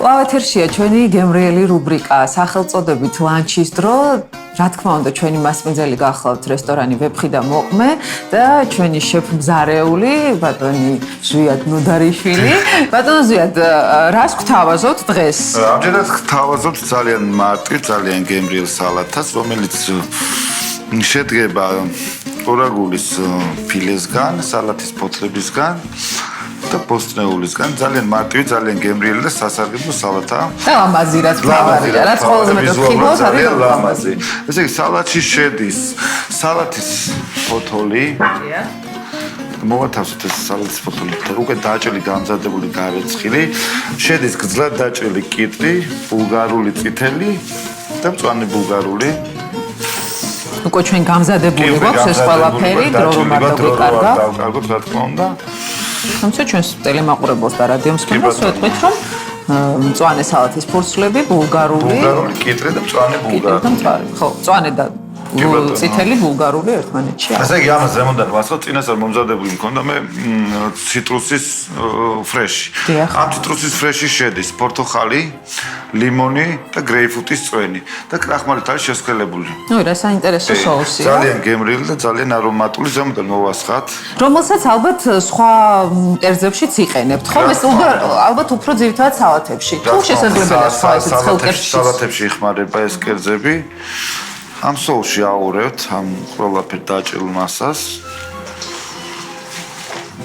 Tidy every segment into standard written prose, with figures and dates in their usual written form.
კვალეთერშია ჩვენი გემრიელი რუბრიკა სახელწოდებით ლანჩის დრო. Რა თქმა უნდა, ჩვენი მასპინძელი გახლავთ რესტორანი ვეფხი და მოყმე და ჩვენი შეფმზარეული ბატონი ზვიად ნუდარიშვილი. ბატონ ზვიად, რას გთავაზობთ დღეს? ამჯერად გთავაზობთ ძალიან მარტივ, ძალიან გემრიელ სალათას, რომელიც შედგება ორაგულის ფილესგან, სალათის ფოთლებისგან. და ბოსტნეულისგან ძალიან მარტივი, ძალიან გემრიელი და სასარგებლო სალათაა. და ლამაზი რაც თავარია, რაც ყველაზე მეტად ხიბლავს არის ლამაზი. ესე იგი სალათში შედის სალათის ფოთოლი. მოვათავსოთ ეს სალათის ფოთოლი. უკვე დაჭრილი გამზადებული გარეცხილი. შედის გძლად დაჭრილი კიტრი, ბულგარული წითელი და მწვანე ბულგარული. უკვე ჩვენ გამზადებული გვაქვს ეს ყველაფერი, დრო რომ არ დაგვიკარგა. დავკარგოთ რა თქმა უნდა. თუმცა ჩვენს ტელემაყურებელს და რადიო მსმენელს ვეთქვით, რომ მწვანე სალათის ფურცლები, ბულგარული, კიტრი და მწვანე ბულგარული. ხო, მწვანე და წითელი ბულგარული ერთმანეთში. ასე იგი ამას ზემოდან ვასწავლ, წინასწარ მომზადებული მქონდა მე ციტრუსის ფრეში. ამ ციტრუსის ფრეში შედის პორტოხალი, ლიმონი და გრეიპფრუტის წვენი და კრახმალით არის შესქელებული. ნუ რა საინტერესო соусია. ძალიან გემრიელი და ძალიან არომატული, ზემოდან მოვასხათ. რომელსაც ალბათ სხვა კერძებშიც იყენებთ, ხო? ეს ალბათ უფრო ძირითადად სალათებში. თუ შესაძლებელია სხვა ეს ცხელკერძში. სალათებში იხმარება ეს კერძები. ამ соусში აურევთ ამ ყველაფერ დაჭრილ მასას.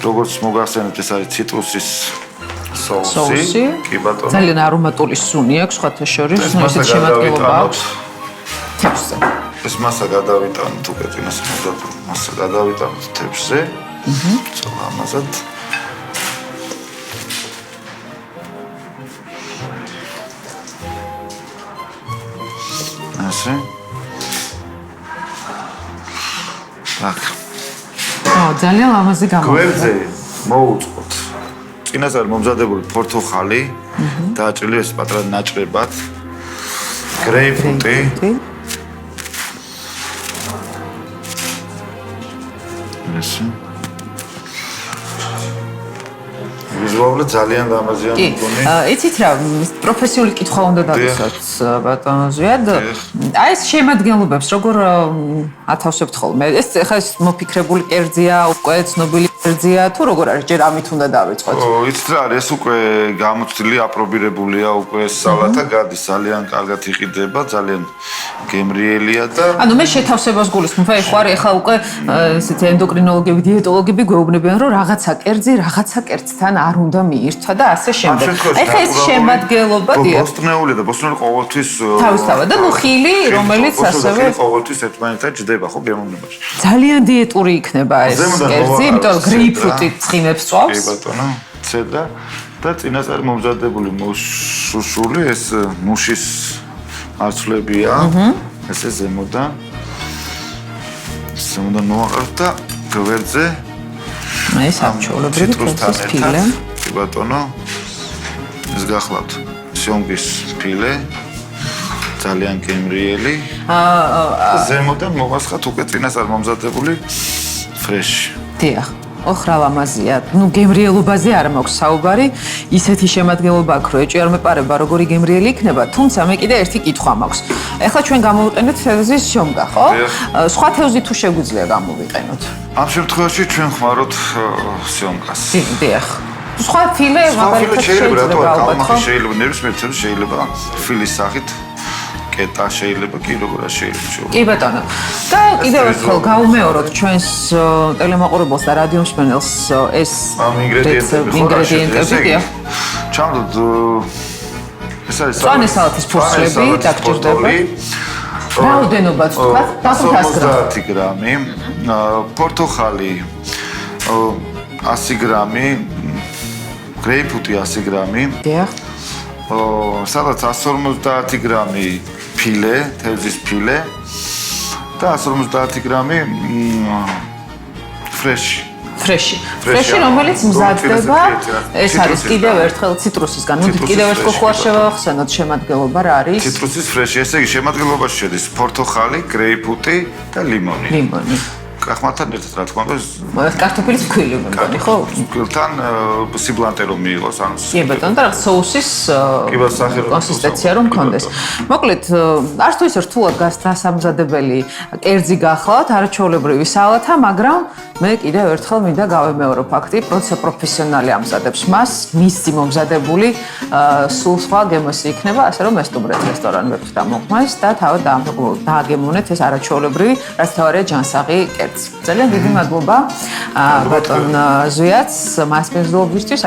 როგორც მოგახსენებთ, ეს არის ციტრუსის соуси. კი ბატონო. ძალიან არომატული სუნი აქვს სხვათა შორის, ესეც შემადგენლობა აქვს. თევზზე. ეს მასა გადავიტანოთ უკვე წინას მომზადებული მასა გადავიტანოთ თევზზე. ცოტა ამაზად. ასე. так. ძალიან ლამაზი გამოდის. გვერდზე მოუწყოთ. წინასწარ მომზადებული პორტოხალი, დაჭრილი ეს პატრა ნაჭრებად. გრეიპფრუტი. ასე. ვიზუალურად ძალიან ლამაზია მგონი. იცით რა, პროფესიული კითხვა უნდა დავისვათ ბატონო ზვიად. აი ეს შემადგენლობებს როგორ ათავსებთ ხოლმე? ეს ხა ეს მოფიქრებული კერძია, უკვე ცნობილი კერძია, თუ როგორ არის? ჯერ ამით უნდა დავიწყოთ. იცით რა არის, ეს უკვე გამოცდილი, აპრობირებულია, უკვე ეს სალათა გადის, ძალიან კარგად იყიდება, ძალიან გემრიელია და ანუ მე შეთავსებას გულისხმობ, აი ხარ ეხლა უკვე ესეთი ენდოკრინოლოგები, დიეტოლოგები გვეუბნებიან, რომ რაღაცა კერძი, რაღაცა კერძთან არ უნდა მიირთვა და ასე შემდეგ. ეხლა ეს შემადგენლობა ბოსტნეული და ბოსტნეული ყოველთვის თავისთავად და ნუ ხილი, რომელიც ასევე ყოველთვის ერთმანეთთან ჯდება ხო გემოვნებაში. ძალიან დიეტური იქნება ეს კერძი, იმიტომ რომ გრეიპფრუტი ცხიმებს წვავს. კი ბატონო, ცედა და წინასწარ მომზადებული მოსუსული ეს მუშის მარცვლებია. ესე ზემოდან მოვაყაროთ და გვერდზე ეს ამჩოლებრივი თევზის ფილე. კი ბატონო. ეს გახლავთ სიონგის ფილე. ძალიან გემრიელი. ზემოდან მოვასხათ უკვე წინასწარ მომზადებული ფრეში. დიახ. ოხრა ლამაზია. ნუ გემრიელობაზე არ მაქვს საუბარი. ისეთი შემადგენლობა აქვს, რომ ეჭვი არ მეპარება, როგორი გემრიელი იქნება, თუმცა მე კიდე ერთი კითხვა მაქვს. ეხლა ჩვენ გამოვიყენეთ თევზის სიონგა, ხო? სხვა თევზი თუ შეგვიძლია გამოვიყენოთ? ამ შემთხვევაში ჩვენ ხმარობთ სიონგას. დიახ. სხვა ფილე მაგალითად შეიძლება შეიძლება ნებისმიერ თევზს შეიძლება ფილის სახით კეტა შეიძლება კი როგორ შეიძლება. კი ბატონო. და კიდევ ერთხელ გავუმეოროთ ჩვენს ტელემაყურებელს და რადიო მსმენელს ეს ინგრედიენტები. ჩამდოთ ეს არის მწვანე სალათის ფურცლები დაგჭირდება. რაოდენობაც თქვა 150 გრამი, პორტოხალი 100 გრამი, გრეიპფრუტი 100 გრამი. დიახ. სადაც 150 გრამი ფილე, თევზის ფილე და 150 გრამი ფრეში. ფრეში, რომელიც მზადდება, ეს არის კიდევ ერთხელ ციტრუსისგან. ნუ კიდევ ერთხელ ხوار შევახსენოთ შემადგენლობა რა არის? ციტრუსის ფრეში, ესე იგი შემადგენლობაში შედის პორტოხალი, გრეიპფრუტი და ლიმონი. კრახმალთან ერთად რა თქმა უნდა კარტოფილის ფქვილი მგონი ხო? ფქვილთან სიბლანტე რომ მიიღოს ან კი ბატონო და რაღაც соуსის კონსისტენცია რომ მქონდეს. მოკლედ არც თუ ისე რთულად გასამზადებელი კერძი გახლავთ, არაჩვეულებრივი სალათა, მაგრამ მე კიდევ ერთხელ მინდა გავემეორო ფაქტი, როცა პროფესიონალი ამზადებს მას, მისი მომზადებული სულ სხვა გემოსი იქნება, ასე რომ ესტუმრეთ რესტორან ვეფხი და მოყმეს და თავად დააგემოვნეთ ეს არაჩვეულებრივი, რაც თავარია ჯანსაღი კერძი. ძალიან დიდი მადლობა ბატონ ზვიაც მასპინძლობისთვის,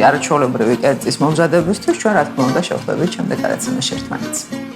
არაჩვეულებრივი კერძის მომზადებისთვის. ჩვენ რა თქმა უნდა შევხვდებით შემდეგ გადაცემაში ერთმანეთს.